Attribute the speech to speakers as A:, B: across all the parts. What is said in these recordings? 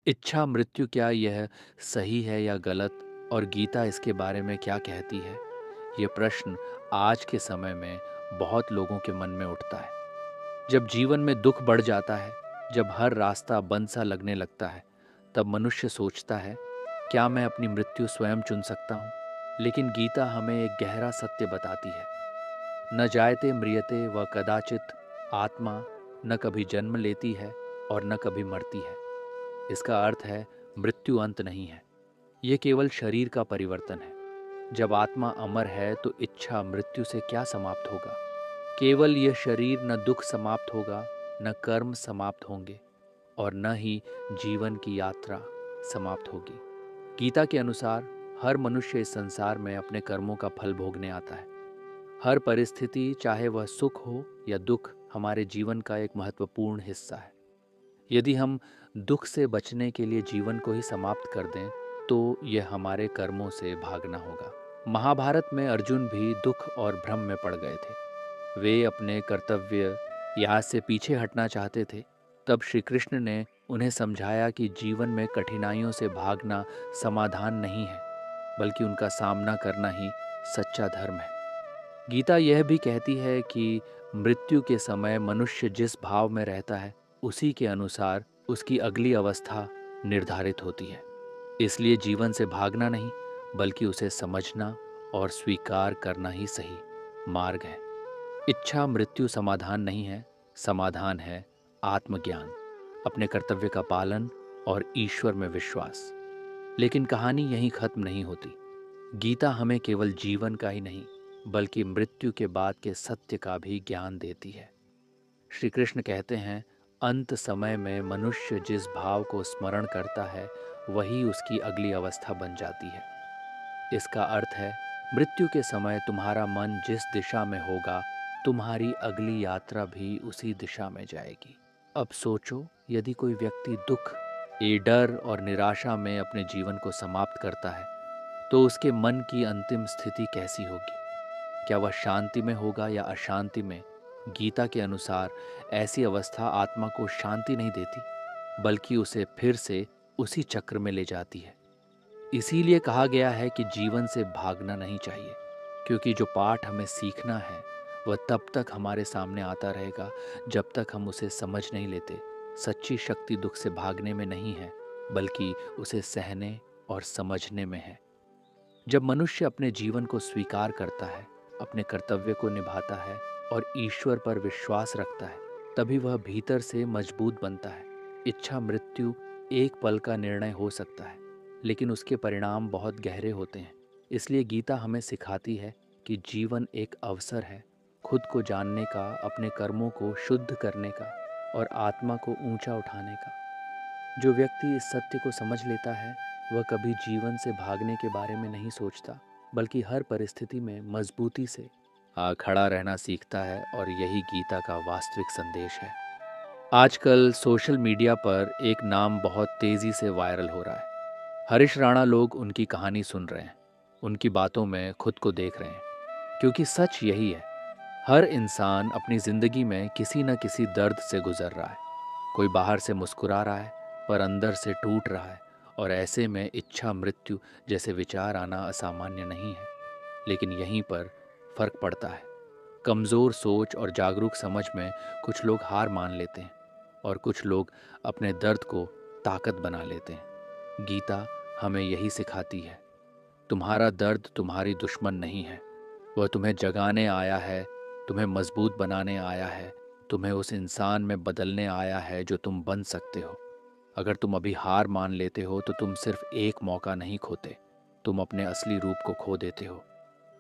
A: इच्छा मृत्यु, क्या यह सही है या गलत, और गीता इसके बारे में क्या कहती है? ये प्रश्न आज के समय में बहुत लोगों के मन में उठता है। जब जीवन में दुख बढ़ जाता है, जब हर रास्ता बंद सा लगने लगता है, तब मनुष्य सोचता है, क्या मैं अपनी मृत्यु स्वयं चुन सकता हूँ? लेकिन गीता हमें एक गहरा सत्य बताती है। न जायते म्रियते व कदाचित आत्मा, न कभी जन्म लेती है और न कभी मरती है। इसका अर्थ है, मृत्यु अंत नहीं है, ये केवल शरीर का परिवर्तन है। जब आत्मा अमर है तो इच्छा मृत्यु से क्या समाप्त होगा? केवल यह शरीर, न दुख समाप्त होगा, न कर्म समाप्त होंगे और न ही जीवन की यात्रा समाप्त होगी। गीता के अनुसार हर मनुष्य इस संसार में अपने कर्मों का फल भोगने आता है। हर परिस्थिति, चाहे वह सुख हो या दुख, हमारे जीवन का एक महत्वपूर्ण हिस्सा है। यदि हम दुख से बचने के लिए जीवन को ही समाप्त कर दें, तो यह हमारे कर्मों से भागना होगा। महाभारत में अर्जुन भी दुख और भ्रम में पड़ गए थे। वे अपने कर्तव्य याद से पीछे हटना चाहते थे। तब श्री कृष्ण ने उन्हें समझाया कि जीवन में कठिनाइयों से भागना समाधान नहीं है, बल्कि उनका सामना करना ही सच्चा धर्म है। गीता यह भी कहती है कि मृत्यु के समय मनुष्य जिस भाव में रहता है, उसी के अनुसार उसकी अगली अवस्था निर्धारित होती है। इसलिए जीवन से भागना नहीं, बल्कि उसे समझना और स्वीकार करना ही सही मार्ग है। इच्छा मृत्यु समाधान नहीं है, समाधान है आत्मज्ञान, अपने कर्तव्य का पालन और ईश्वर में विश्वास। लेकिन कहानी यहीं खत्म नहीं होती। गीता हमें केवल जीवन का ही नहीं, बल्कि मृत्यु के बाद के सत्य का भी ज्ञान देती है। श्री कृष्ण कहते हैं, अंत समय में मनुष्य जिस भाव को स्मरण करता है, वही उसकी अगली अवस्था बन जाती है। इसका अर्थ है, मृत्यु के समय तुम्हारा मन जिस दिशा में होगा, तुम्हारी अगली यात्रा भी उसी दिशा में जाएगी। अब सोचो, यदि कोई व्यक्ति दुख, डर और निराशा में अपने जीवन को समाप्त करता है, तो उसके मन की अंतिम स्थिति कैसी होगी? क्या वह शांति में होगा या अशांति में? गीता के अनुसार ऐसी अवस्था आत्मा को शांति नहीं देती, बल्कि उसे फिर से उसी चक्र में ले जाती है। इसीलिए कहा गया है कि जीवन से भागना नहीं चाहिए, क्योंकि जो पाठ हमें सीखना है, वह तब तक हमारे सामने आता रहेगा जब तक हम उसे समझ नहीं लेते। सच्ची शक्ति दुख से भागने में नहीं है, बल्कि उसे सहने और समझने में है। जब मनुष्य अपने जीवन को स्वीकार करता है, अपने कर्तव्य को निभाता है और ईश्वर पर विश्वास रखता है, तभी वह भीतर से मजबूत बनता है। इच्छा मृत्यु एक पल का निर्णय हो सकता है, लेकिन उसके परिणाम बहुत गहरे होते हैं। इसलिए गीता हमें सिखाती है कि जीवन एक अवसर है, खुद को जानने का, अपने कर्मों को शुद्ध करने का और आत्मा को ऊंचा उठाने का। जो व्यक्ति इस सत्य को समझ लेता है, वह कभी जीवन से भागने के बारे में नहीं सोचता, बल्कि हर परिस्थिति में मजबूती से खड़ा रहना सीखता है, और यही गीता का वास्तविक संदेश है। आजकल सोशल मीडिया पर एक नाम बहुत तेजी से वायरल हो रहा है। हरीश राणा। लोग उनकी कहानी सुन रहे हैं, उनकी बातों में खुद को देख रहे हैं, क्योंकि सच यही है, हर इंसान अपनी जिंदगी में किसी न किसी दर्द से गुजर रहा है। कोई बाहर से मुस्कुरा रहा है, पर अंदर से टूट रहा है, और ऐसे में इच्छा मृत्यु जैसे विचार आना असामान्य नहीं है। लेकिन यहीं पर फर्क पड़ता है। कमज़ोर सोच और जागरूक समझ में कुछ लोग हार मान लेते हैं, और कुछ लोग अपने दर्द को ताकत बना लेते हैं। गीता हमें यही सिखाती है, तुम्हारा दर्द तुम्हारी दुश्मन नहीं है, वह तुम्हें जगाने आया है, तुम्हें मजबूत बनाने आया है, तुम्हें उस इंसान में बदलने आया है जो तुम बन सकते हो। अगर तुम अभी हार मान लेते हो, तो तुम सिर्फ एक मौका नहीं खोते, तुम अपने असली रूप को खो देते हो।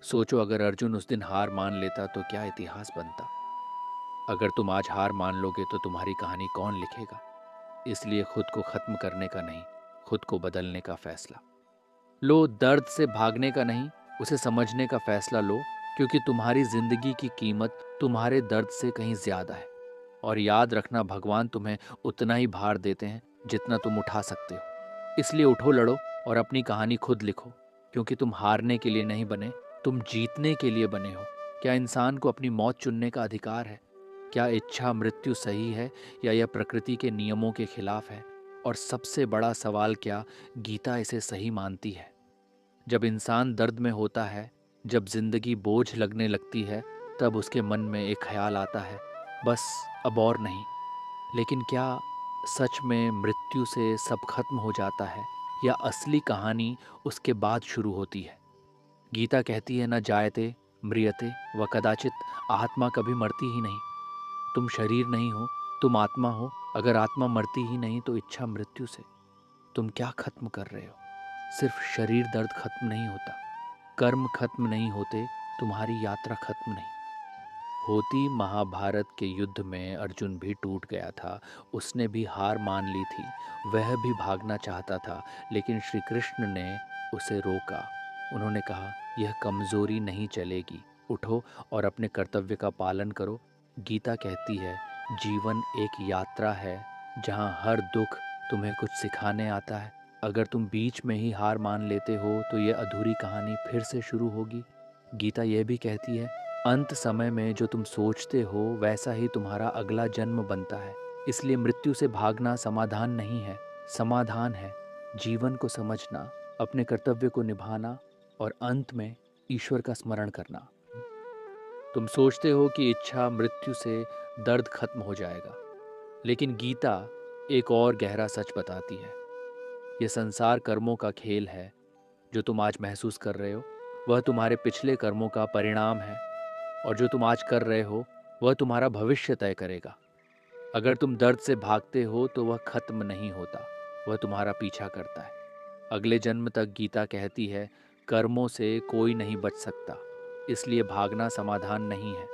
A: सोचो, अगर अर्जुन उस दिन हार मान लेता तो क्या इतिहास बनता? अगर तुम आज हार मान लोगे तो तुम्हारी कहानी कौन लिखेगा? इसलिए खुद को खत्म करने का नहीं, खुद को बदलने का फैसला लो। दर्द से भागने का नहीं, उसे समझने का फैसला लो, क्योंकि तुम्हारी जिंदगी की कीमत तुम्हारे दर्द से कहीं ज्यादा है। और याद रखना, भगवान तुम्हें उतना ही भार देते हैं जितना तुम उठा सकते हो। इसलिए उठो, लड़ो और अपनी कहानी खुद लिखो, क्योंकि तुम हारने के लिए नहीं बने, तुम जीतने के लिए बने हो। क्या इंसान को अपनी मौत चुनने का अधिकार है? क्या इच्छा मृत्यु सही है, या यह प्रकृति के नियमों के खिलाफ है? और सबसे बड़ा सवाल, क्या गीता इसे सही मानती है? जब इंसान दर्द में होता है, जब जिंदगी बोझ लगने लगती है, तब उसके मन में एक ख्याल आता है, बस अब और नहीं। लेकिन क्या सच में मृत्यु से सब खत्म हो जाता है, या असली कहानी उसके बाद शुरू होती है? गीता कहती है, न जायते म्रियते व कदाचित, आत्मा कभी मरती ही नहीं। तुम शरीर नहीं हो, तुम आत्मा हो। अगर आत्मा मरती ही नहीं तो इच्छा मृत्यु से तुम क्या खत्म कर रहे हो? सिर्फ शरीर दर्द खत्म नहीं होता, कर्म खत्म नहीं होते, तुम्हारी यात्रा खत्म नहीं होती। महाभारत के युद्ध में अर्जुन भी टूट गया था, उसने भी हार मान ली थी, वह भी भागना चाहता था, लेकिन श्री कृष्ण ने उसे रोका। उन्होंने कहा, यह कमजोरी नहीं चलेगी, उठो और अपने कर्तव्य का पालन करो। गीता कहती है, जीवन एक यात्रा है जहाँ हर दुख तुम्हें कुछ सिखाने आता है। अगर तुम बीच में ही हार मान लेते हो तो यह अधूरी कहानी फिर से शुरू होगी। गीता यह भी कहती है, अंत समय में जो तुम सोचते हो वैसा ही तुम्हारा अगला जन्म बनता है। इसलिए मृत्यु से भागना समाधान नहीं है, समाधान है जीवन को समझना, अपने कर्तव्य को निभाना और अंत में ईश्वर का स्मरण करना। तुम सोचते हो कि इच्छा मृत्यु से दर्द खत्म हो जाएगा, लेकिन गीता एक और गहरा सच बताती है। यह संसार कर्मों का खेल है। जो तुम आज महसूस कर रहे हो वह तुम्हारे पिछले कर्मों का परिणाम है, और जो तुम आज कर रहे हो वह तुम्हारा भविष्य तय करेगा। अगर तुम दर्द से भागते हो तो वह खत्म नहीं होता, वह तुम्हारा पीछा करता है अगले जन्म तक। गीता कहती है, कर्मों से कोई नहीं बच सकता, इसलिए भागना समाधान नहीं है।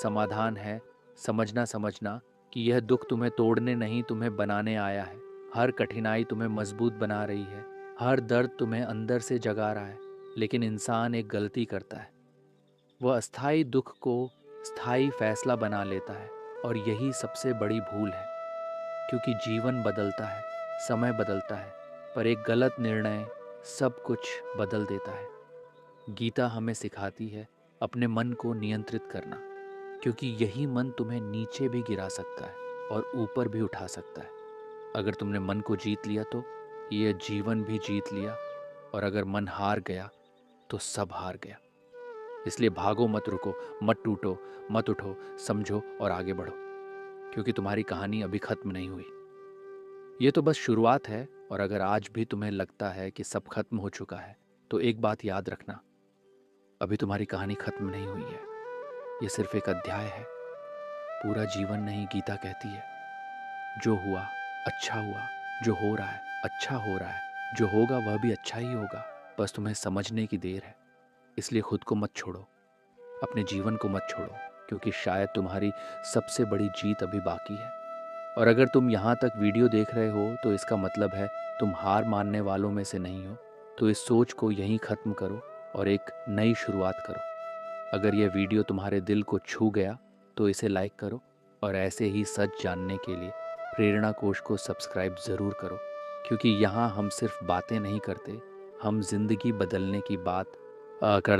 A: समाधान है समझना कि यह दुख तुम्हें तोड़ने नहीं, तुम्हें बनाने आया है। हर कठिनाई तुम्हें मजबूत बना रही है, हर दर्द तुम्हें अंदर से जगा रहा है। लेकिन इंसान एक गलती करता है, वह अस्थाई दुख को स्थायी फैसला बना लेता है, और यही सबसे बड़ी भूल है। क्योंकि जीवन बदलता है, समय बदलता है, पर एक गलत निर्णय सब कुछ बदल देता है। गीता हमें सिखाती है अपने मन को नियंत्रित करना, क्योंकि यही मन तुम्हें नीचे भी गिरा सकता है और ऊपर भी उठा सकता है। अगर तुमने मन को जीत लिया तो यह जीवन भी जीत लिया, और अगर मन हार गया तो सब हार गया। इसलिए भागो मत, रुको मत, टूटो मत, उठो, समझो और आगे बढ़ो, क्योंकि तुम्हारी कहानी अभी खत्म नहीं हुई। ये तो बस शुरुआत है। और अगर आज भी तुम्हें लगता है कि सब खत्म हो चुका है, तो एक बात याद रखना, अभी तुम्हारी कहानी खत्म नहीं हुई है। ये सिर्फ एक अध्याय है, पूरा जीवन नहीं। गीता कहती है, जो हुआ अच्छा हुआ, जो हो रहा है अच्छा हो रहा है, जो होगा वह भी अच्छा ही होगा, बस तुम्हें समझने की देर है। इसलिए खुद को मत छोड़ो, अपने जीवन को मत छोड़ो, क्योंकि शायद तुम्हारी सबसे बड़ी जीत अभी बाकी है। और अगर तुम यहाँ तक वीडियो देख रहे हो तो इसका मतलब है तुम हार मानने वालों में से नहीं हो। तो इस सोच को यहीं ख़त्म करो और एक नई शुरुआत करो। अगर यह वीडियो तुम्हारे दिल को छू गया तो इसे लाइक करो, और ऐसे ही सच जानने के लिए प्रेरणा कोश को सब्सक्राइब ज़रूर करो, क्योंकि यहाँ हम सिर्फ बातें नहीं करते, हम जिंदगी बदलने की बात करते